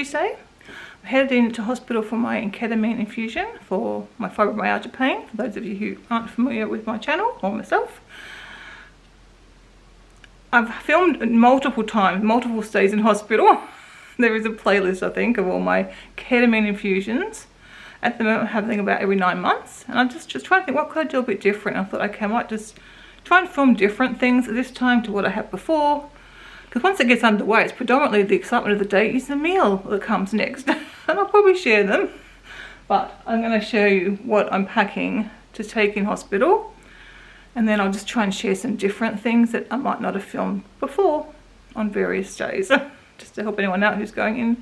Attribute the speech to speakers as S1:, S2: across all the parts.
S1: Tuesday. I headed into hospital for my ketamine infusion for my fibromyalgia pain, for those of you who aren't familiar with my channel or myself. I've filmed multiple times, multiple stays in hospital. There is a playlist, I think, of all my ketamine infusions. At the moment, I'm having about every 9 months, and I'm just trying to think, what could I do a bit different? I thought, okay, I might just try and film different things at this time to what I had before. Because once it gets underway, it's predominantly the excitement of the day is the meal that comes next. And I'll probably share them. But I'm going to show you what I'm packing to take in hospital. And then I'll just try and share some different things that I might not have filmed before on various days. Just to help anyone out who's going in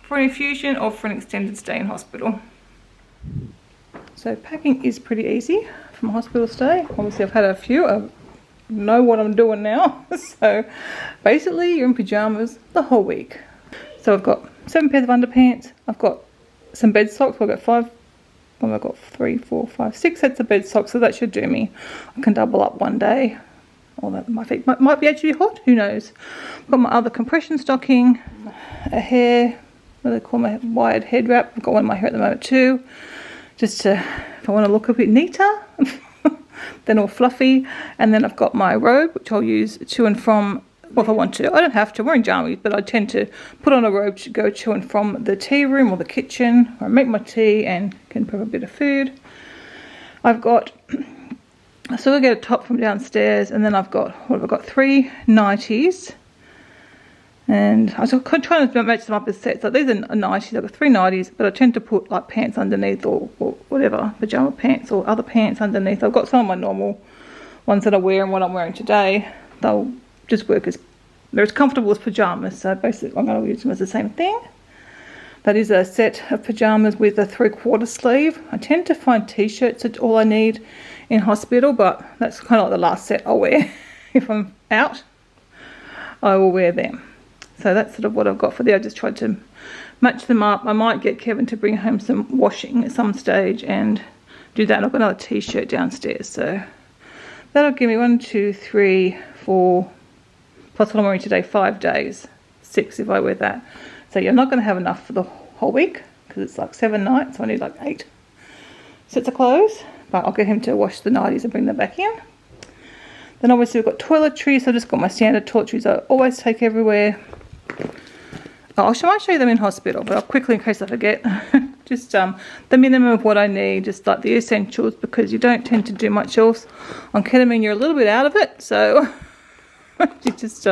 S1: for an infusion or for an extended stay in hospital. So packing is pretty easy from a hospital stay. Obviously I've had a few. I know what I'm doing now. So basically you're in pyjamas the whole week. So I've got 7 pairs of underpants. I've got some bed socks. I've got 3, 4, 5, 6 sets of bed socks, so that should do me. I can double up one day. Or my feet might be actually hot, who knows. I've got my other compression stocking, a hair, what do they call my wired head wrap. I've got one in my hair at the moment too. Just to, if I want to look a bit neater, then all fluffy. And then I've got my robe, which I'll use to and from, well, if I want to. I don't have to, we're in jammies, but I tend to put on a robe to go to and from the tea room or the kitchen, where I make my tea and can prep a bit of food. I've got, so I get a top from downstairs, and then I've got, what have I got, 3 nighties. And I was trying to match them up as sets. Like these are nighties, I've got 3 nighties, but I tend to put like pants underneath or whatever, pajama pants or other pants underneath. I've got some of my normal ones that I wear and what I'm wearing today. They'll just work as, they're as comfortable as pajamas. So basically I'm going to use them as the same thing. That is a set of pajamas with a 3/4 sleeve. I tend to find t-shirts are all I need in hospital, but that's kind of like the last set I'll wear. If I'm out, I will wear them. So that's sort of what I've got for there. I just tried to match them up. I might get Kevin to bring home some washing at some stage and do that. I've got another t-shirt downstairs. So that'll give me 1, 2, 3, 4, plus what I'm wearing today, 5 days. 6 if I wear that. So you're not going to have enough for the whole week because it's like 7 nights. So I need like 8 sets of clothes. But I'll get him to wash the nighties and bring them back in. Then obviously we've got toiletries. So I've just got my standard toiletries I always take everywhere. I might show you them in hospital, but I'll quickly, in case I forget, just the minimum of what I need, just like the essentials, because you don't tend to do much else. On ketamine, you're a little bit out of it, so you just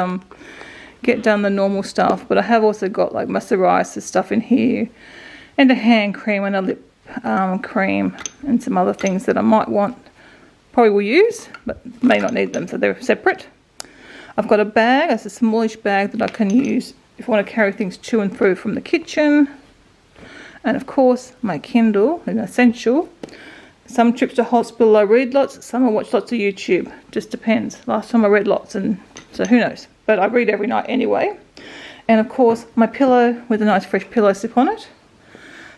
S1: get done the normal stuff. But I have also got like my psoriasis stuff in here, and a hand cream and a lip cream, and some other things that I might want, probably will use, but may not need them, so they're separate. I've got a bag, that's a smallish bag that I can use if I want to carry things to and through from the kitchen. And of course, my Kindle, an essential. Some trips to hospital I read lots, some I watch lots of YouTube. Just depends. Last time I read lots, and so who knows. But I read every night anyway. And of course, my pillow with a nice fresh pillow slip on it.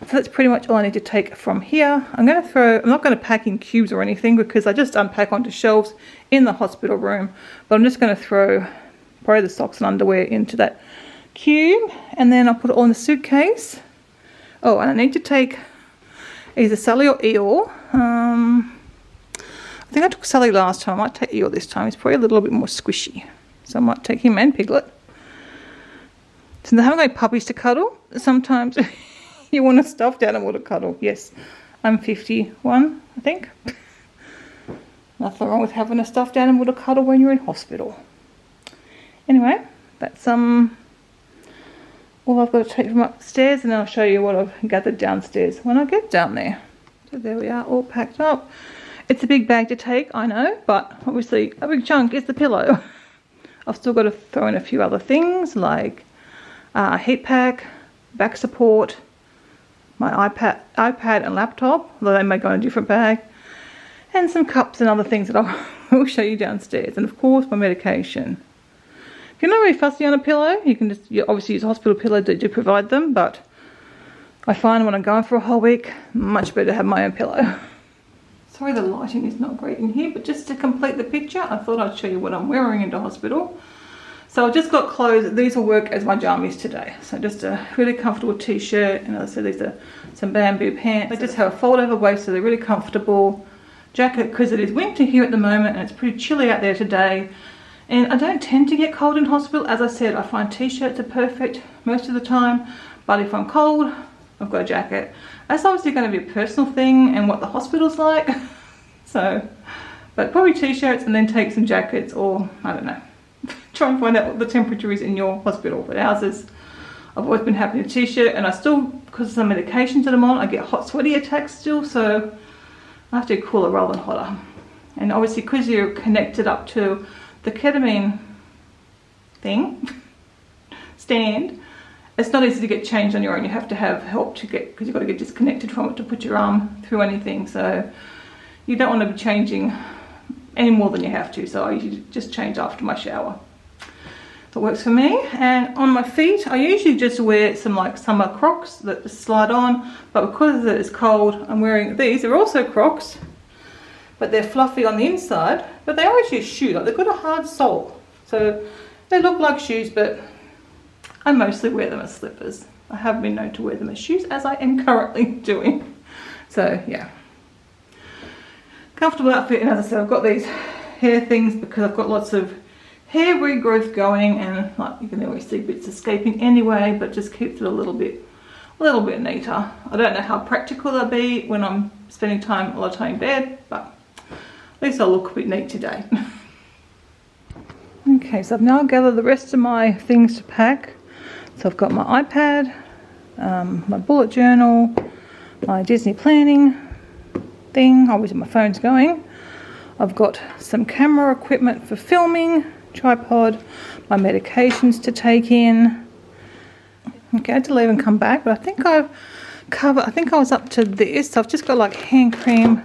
S1: So that's pretty much all I need to take from here. I'm not going to pack in cubes or anything because I just unpack onto shelves in the hospital room. But I'm just going to throw probably the socks and underwear into that cube, and then I'll put it all in the suitcase. Oh, and I need to take either Sally or Eeyore. I think I took Sally last time. I might take Eeyore this time. He's probably a little bit more squishy, so I might take him and Piglet. So they haven't got any puppies to cuddle. Sometimes you want a stuffed animal to cuddle. Yes, I'm 51, I think. Nothing wrong with having a stuffed animal to cuddle when you're in hospital. Anyway, that's all I've got to take from upstairs, and then I'll show you what I've gathered downstairs when I get down there. So there we are, all packed up. It's a big bag to take, I know, but obviously a big chunk is the pillow. I've still got to throw in a few other things like a heat pack, back support, my iPad and laptop, although they may go in a different bag, and some cups and other things that I will show you downstairs, and of course my medication. If you're not really fussy on a pillow, you obviously use a hospital pillow that do provide them, but I find when I'm going for a whole week, much better to have my own pillow. Sorry the lighting is not great in here, but just to complete the picture, I thought I'd show you what I'm wearing into hospital. So I just got clothes. These will work as my jammies today. So just a really comfortable t-shirt, and as I said, these are some bamboo pants. They just have a fold over waist, so they're really comfortable. Jacket, because it is winter here at the moment and it's pretty chilly out there today. And I don't tend to get cold in hospital. As I said, I find t-shirts are perfect most of the time. But if I'm cold, I've got a jacket. That's obviously going to be a personal thing and what the hospital's like. So, but probably t-shirts and then take some jackets, or I don't know. Try and find out what the temperature is in your hospital. But ours is, I've always been happy with a t-shirt, and I still, because of some medications that I'm on, I get hot sweaty attacks still, so I have to do cooler rather than hotter. And obviously because you're connected up to the ketamine thing, stand, it's not easy to get changed on your own. You have to have help to get, because you've got to get disconnected from it to put your arm through anything. So you don't want to be changing any more than you have to. So I usually just change after my shower. That works for me. And on my feet, I usually just wear some like summer Crocs that just slide on. But because it's cold, I'm wearing these. They're also Crocs, but they're fluffy on the inside. But they are actually a shoe. Like, they've got a hard sole. So they look like shoes, but I mostly wear them as slippers. I have been known to wear them as shoes, as I am currently doing. So yeah. Comfortable outfit, and as I said, I've got these hair things because I've got lots of hair regrowth going, and like you can always see bits escaping anyway, but just keeps it a little bit neater. I don't know how practical they'll be when I'm spending a lot of time in bed, but at least I'll look a bit neat today. Okay, so I've now gathered the rest of my things to pack. So I've got my iPad, my bullet journal, my Disney planning thing, obviously my phone's going. I've got some camera equipment for filming, tripod, my medications to take in. Okay, I had to leave and come back, but I think I was up to this. So I've just got like hand cream,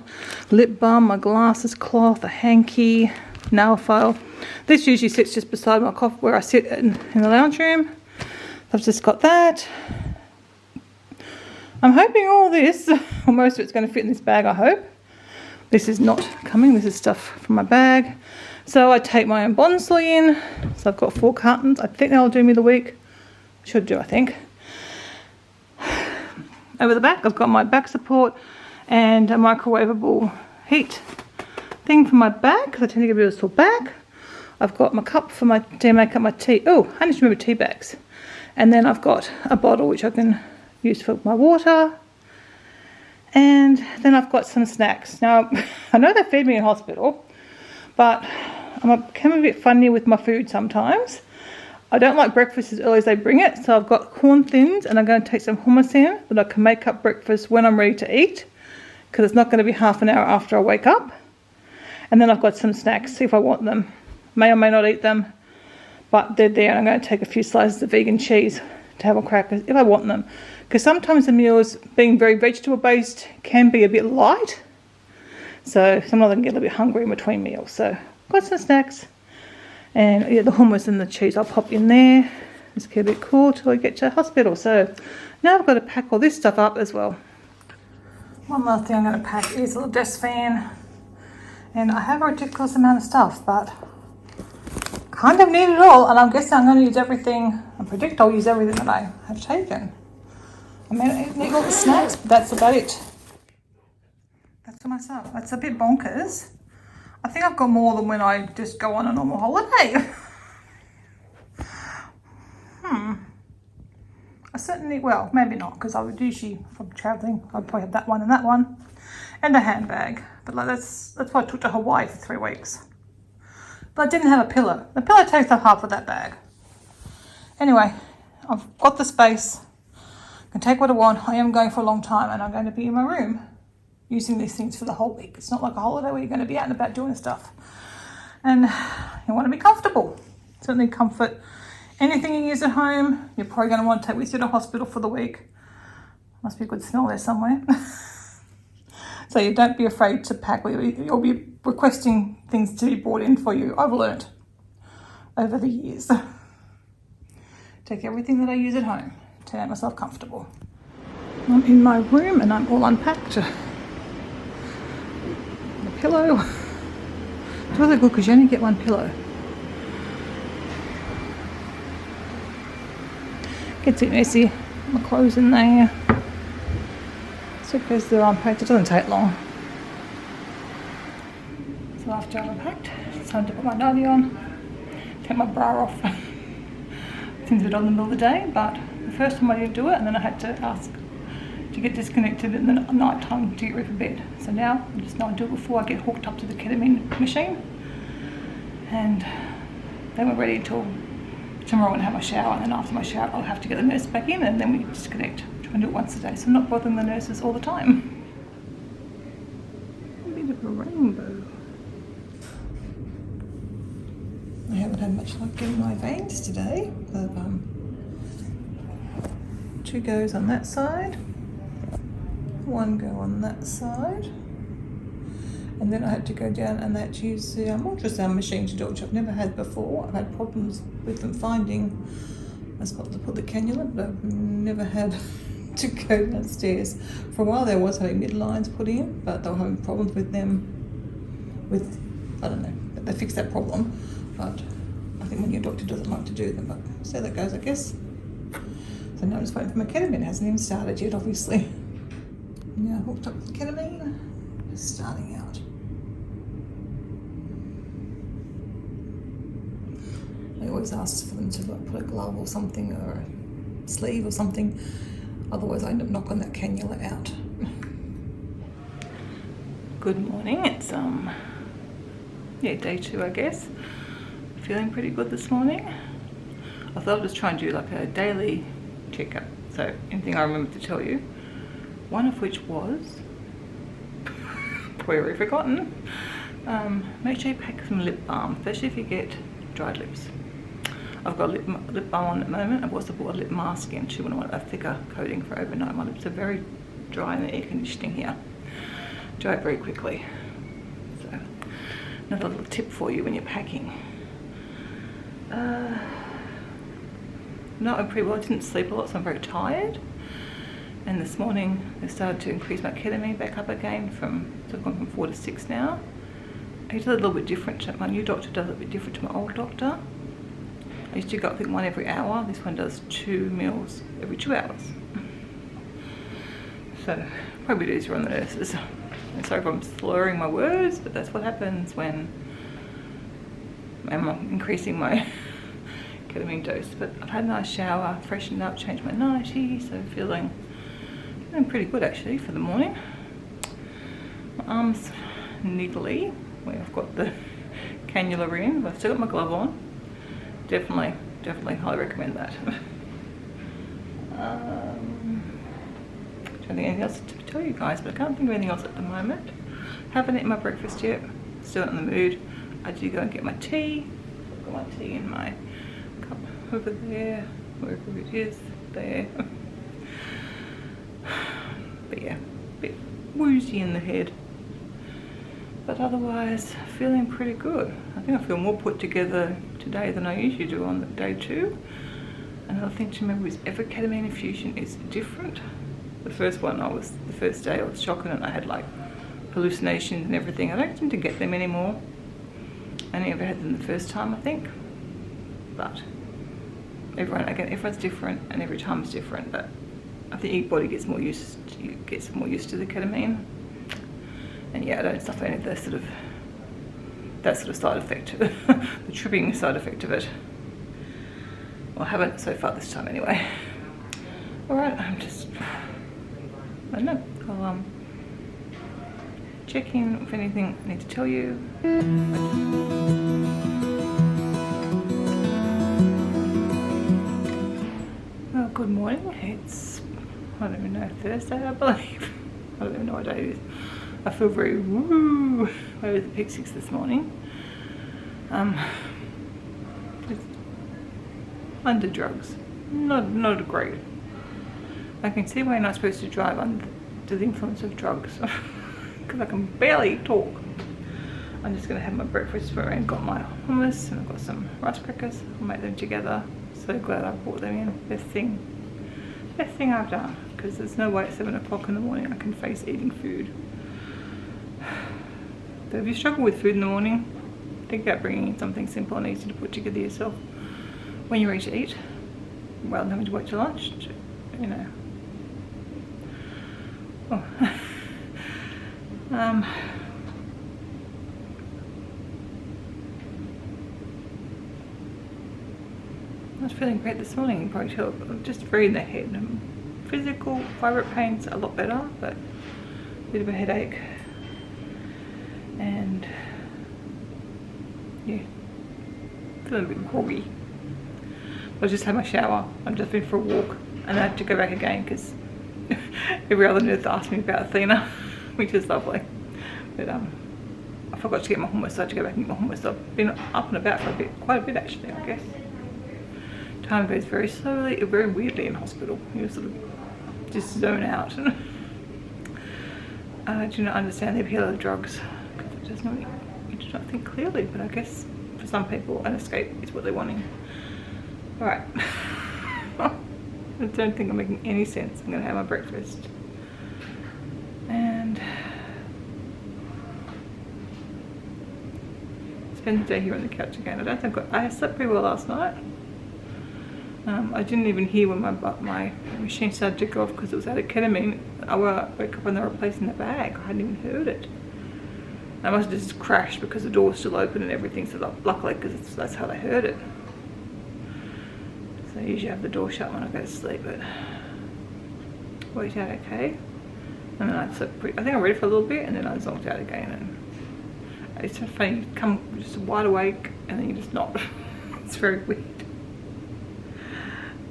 S1: lip balm, my glasses cloth, a hanky, nail file. This usually sits just beside my coffee where I sit in the lounge room. I've just got that. I'm hoping all this, or most of it's going to fit in this bag, I hope. This is not coming, this is stuff from my bag. So I take my own Bonsly in. So I've got 4 cartons. I think that'll do me the week. Should do, I think. Over the back, I've got my back support and a microwavable heat thing for my back, because I tend to get a bit of a sore back. I've got my cup for my to make up my tea. Oh, I need to remember tea bags. And then I've got a bottle which I can use for my water. And then I've got some snacks. Now, I know they feed me in hospital, but I'm a bit funny with my food sometimes. I don't like breakfast as early as they bring it, so I've got corn thins, and I'm going to take some hummus in that I can make up breakfast when I'm ready to eat, because it's not going to be half an hour after I wake up. And then I've got some snacks if I want them. May or may not eat them, but they're there, and I'm going to take a few slices of vegan cheese to have on crackers if I want them. Because sometimes the meals, being very vegetable based, can be a bit light. So sometimes I can get a little bit hungry in between meals. So I've got some snacks. And yeah, the hummus and the cheese I'll pop in there. Just keep it cool till I get to hospital. So now I've got to pack all this stuff up as well. One last thing I'm going to pack is a little desk fan. And I have a ridiculous amount of stuff, but kind of need it all. And I'm guessing I'm going to use everything. I predict I'll use everything that I have taken. I mean, I need all the snacks, but that's about it. That's for myself. That's a bit bonkers. I think I've got more than when I just go on a normal holiday. I certainly, well, maybe not, because I would usually, if I'm traveling, I'd probably have that one, and a handbag. But like that's why I took to Hawaii for 3 weeks. But I didn't have a pillow. The pillow takes up half of that bag. Anyway, I've got the space. I can take what I want. I am going for a long time, and I'm going to be in my room using these things for the whole week. It's not like a holiday where you're going to be out and about doing stuff. And you want to be comfortable. Certainly comfort. Anything you use at home, you're probably going to want to take with you to hospital for the week. Must be a good smell there somewhere. So you don't be afraid to pack. You'll be requesting things to be brought in for you. I've learnt over the years. Take everything that I use at home to make myself comfortable. I'm in my room and I'm all unpacked. The pillow. It's really good because you only get one pillow. Gets a bit messy. My clothes in there. Suitcase they're unpacked. It doesn't take long. So after I've unpacked, it's time to put my nightie on. Take my bra off. Seems a bit on in the middle of the day, but the first time I didn't do it, and then I had to ask to get disconnected in the night time to get ready for bed. So now I just know I do it before I get hooked up to the ketamine machine, and then we're ready until tomorrow and have my shower, and then after my shower I'll have to get the nurse back in, and then we disconnect. Try and do it once a day, so I'm not bothering the nurses all the time. A bit of a rainbow. I haven't had much luck getting my veins today. I've 2 goes on that side, 1 go on that side, and then I had to go down and I had to use the ultrasound machine to do it, which I've never had before. I've had problems with them finding a spot to put the cannula, but I've never had to go downstairs. For a while there, I was having midlines put in, but they were having problems with them. I don't know, they fixed that problem, but I think when your doctor doesn't like to do them, but so that goes, I guess. So now I'm just waiting for my ketamine. It hasn't even started yet, obviously. Now hooked up with ketamine, just starting out. I always ask for them to put a glove or something, or a sleeve or something. Otherwise I end up knocking that cannula out. Good morning. It's day 2, I guess. Feeling pretty good this morning. I thought I'd just try and do like a daily checkup. So anything I remember to tell you. One of which was, probably already forgotten, make sure you pack some lip balm, especially if you get dried lips. I've got lip balm on at the moment. I've also bought a lip mask in too when I want a thicker coating for overnight. My lips are very dry in the air conditioning here. Dry very quickly. So another little tip for you when you're packing. No, I'm pretty well. I didn't sleep a lot, so I'm very tired. And this morning they started to increase my ketamine back up again so I've gone from 4 to 6 now. I does it a little bit different. My new doctor does it a bit different to my old doctor. I used to go, I think, 1 every hour. This one does 2 meals every 2 hours. So probably a bit easier on the nurses. I'm sorry if I'm slurring my words, but that's what happens when I'm increasing my ketamine dose. But I've had a nice shower, freshened up, changed my nightie, so feeling pretty good actually for the morning. My arm's niggly where I've got the cannula in, but I've still got my glove on. Definitely highly recommend that. Don't think anything else to tell you guys, but I can't think of anything else at the moment. Haven't eaten my breakfast yet. Still not in the mood. I did go and get my tea. I've got my tea in my cup over there, wherever it is, there. But yeah, a bit woozy in the head. But otherwise, feeling pretty good. I think I feel more put together today than I usually do on the day 2. Another thing to remember is every ketamine infusion is different. The first day I was shocking and I had like hallucinations and everything. I don't seem to get them anymore. I only ever had them the first time, I think. But everyone's different and every time is different. But I think your body gets more used to the ketamine. And yeah, I don't suffer any of that sort of side effect, the tripping side effect of it. Well, I haven't so far this time anyway. Alright, I don't know, I'll check in if anything I need to tell you. Well, good morning. It's, I don't even know, Thursday I believe. I don't even know what day it is. I feel very woo over the Pick 6 this morning. Just under drugs. Not great. I can see why you're not supposed to drive under the influence of drugs. Because I can barely talk. I'm just going to have my breakfast for I've got my hummus and I've got some rice crackers. I'll make them together. So glad I brought them in. Best thing I've done. Because there's no way at 7 o'clock in the morning I can face eating food. So if you struggle with food in the morning, think about bringing in something simple and easy to put together yourself when you're ready to eat. rather than having to wait till lunch, you know. Oh. I was feeling great this morning, you probably tell. I'm just very in the head. Physical fibro pain's a lot better, but a bit of a headache. And yeah, feeling a bit groggy. I just had my shower. I've just been for a walk, and I had to go back again because every other nurse asked me about Athena, which is lovely. But I forgot to get my hummus, so I had to go back and get my hummus. So I've been up and about for quite a bit actually, I guess. Time goes very slowly, very weirdly in hospital. You sort of just zone out. I do not understand the appeal of the drugs because it does not, you do not think clearly, but I guess for some people an escape is what they're wanting. Alright. I don't think I'm making any sense. I'm going to have my breakfast. And spend the day here on the couch again. I don't think I slept pretty well last night. I didn't even hear when my machine started to go off because it was out of ketamine. I woke up when they were replacing the bag. I hadn't even heard it. I must have just crashed because the door was still open and everything, so luckily, because that's how they heard it. So I usually have the door shut when I go to sleep, but worked out okay. And then I slept I think I read it for a little bit and then I zonked out again. And it's so funny, you come just wide awake and then you're just not. It's very weird.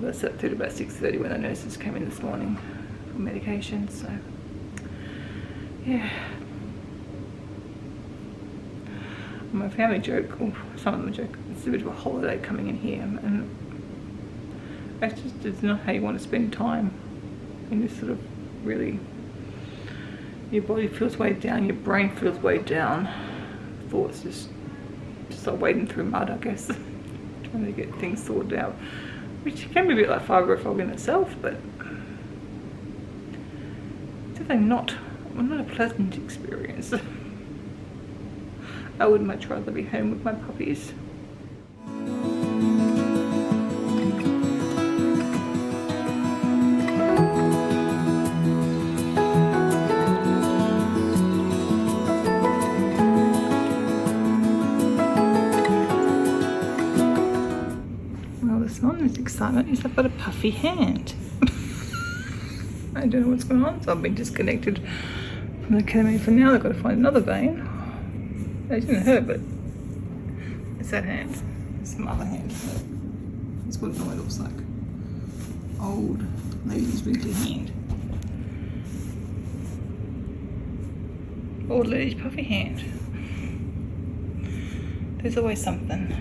S1: I slept through to about 6:30 when the nurses came in this morning for medication, so yeah. My family joke, or some of them joke, it's a bit of a holiday coming in here, and that's just it's not how you want to spend time in this sort of really, your body feels weighed down, your brain feels weighed down, thoughts just like wading through mud, I guess, trying to get things sorted out. Which can be a bit like fibro fog in itself, but it's definitely not a pleasant experience. I would much rather be home with my puppies. Excitement is I've got a puffy hand. I don't know what's going on, so I've been disconnected from the ketamine for now. I've got to find another vein. It didn't hurt, but it's that hand. It's my other hand. That's what it normally looks like. Old lady's wrinkly hand. Old lady's puffy hand. There's always something.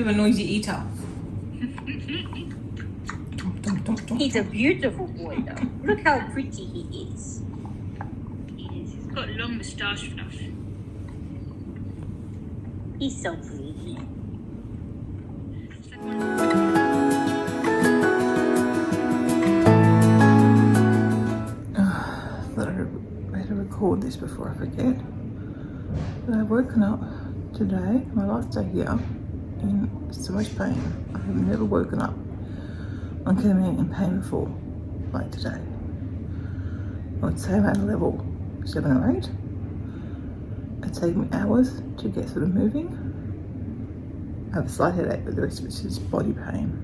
S1: Noisy eater.
S2: He's a beautiful boy though. Look how pretty he is.
S3: He is. He's got long moustache fluff.
S2: He's so pretty.
S1: Thought I better record this before I forget. I've woken up today, my last day here, in so much pain. I have never woken up on ketamine in pain before, like today. I would say I'm at a level 7 or 8. It's taken me hours to get sort of moving. I have a slight headache, but the rest of it's just body pain.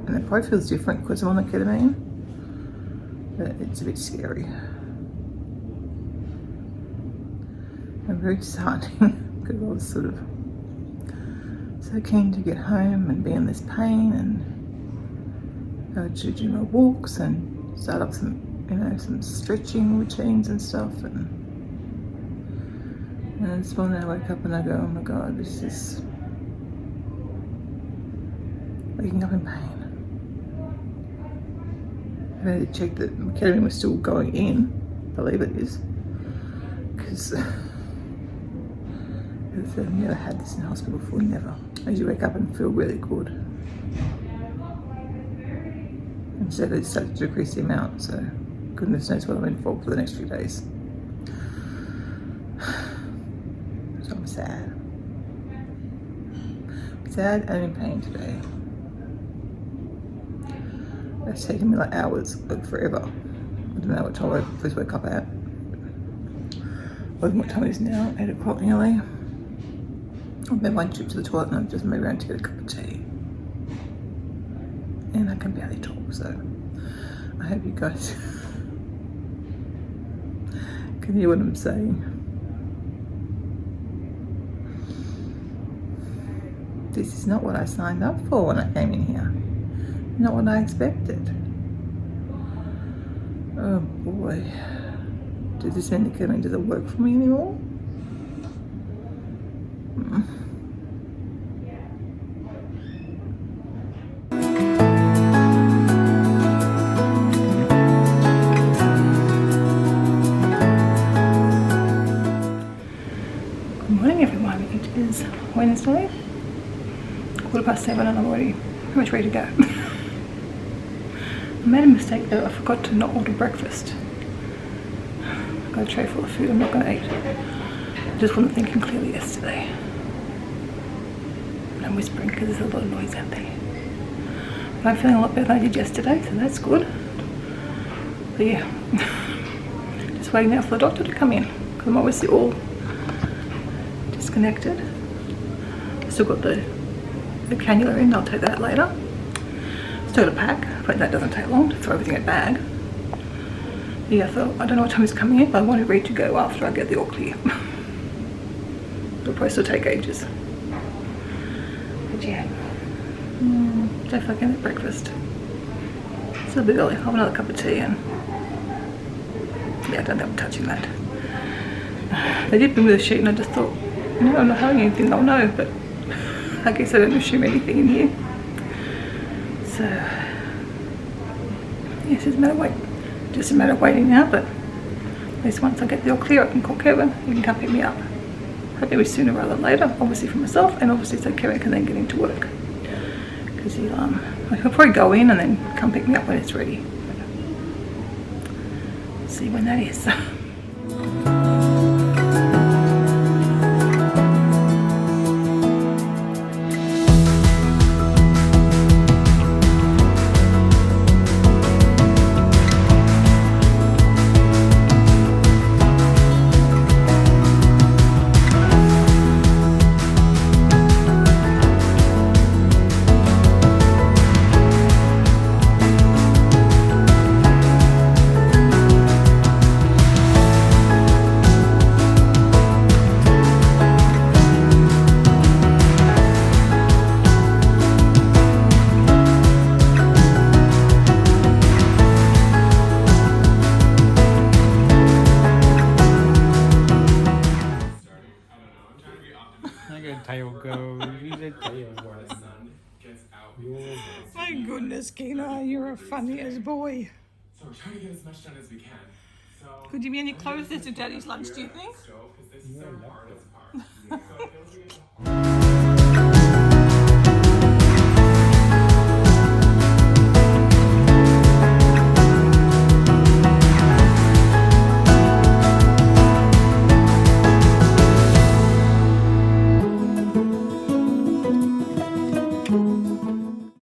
S1: And it probably feels different because I'm on the ketamine, but it's a bit scary. I'm very disheartening because I was sort of so keen to get home and be in this pain and go to do my walks and start up some, some stretching routines and stuff. And And then this morning I wake up and I go, oh my god, this is waking up in pain. And then I checked that ketamine was still going in, I believe it is, because I've never had this in hospital before, never. As you wake up and feel really good. And so they started to decrease the amount, so goodness knows what I'm in for the next few days. So I'm sad. Sad and in pain today. It's taken me like hours, like forever. I don't know what time I first woke up at. I don't know what time it is now, 8 o'clock nearly. I've made one trip to the toilet and I've just moved around to get a cup of tea. And I can barely talk, so I hope you guys can hear what I'm saying. This is not what I signed up for when I came in here. Not what I expected. Oh boy. Does this mean the ketamine doesn't work for me anymore? Good morning everyone. It is Wednesday, 7:15 and I'm already pretty much ready to go. I made a mistake though, I forgot to not order breakfast. I've got a tray full of food I'm not going to eat. I just wasn't thinking clearly yesterday. And I'm whispering because there's a lot of noise out there. But I'm feeling a lot better than I did yesterday, so that's good. But yeah, just waiting now for the doctor to come in because I'm obviously all disconnected. Still got the cannula in, I'll take that later. Still got a pack, but that doesn't take long to throw everything in a bag. Yeah, so I don't know what time he's coming in, but I want it ready to go after I get the all clear. It'll probably still take ages. But yeah, definitely getting breakfast. It's a bit early, I'll have another cup of tea and yeah, I don't think I'm touching that. They did bring me the sheet and I just thought, no, I'm not having anything, they'll know, but I guess I don't assume anything in here. So, yes, it's just a matter of waiting now, but at least once I get the all clear, I can call Kevin, he can come pick me up. Hopefully it'll be sooner rather than later, obviously for myself, and obviously so Kevin can then get into work. Because he'll probably go in and then come pick me up when it's ready. We'll see when that is. My goodness, Kina, you're a funny as boy.
S4: So we're trying to get as much done as we can. So
S1: Could you be any closer to Daddy's lunch, do you think?
S4: stove, because this is our hardest part.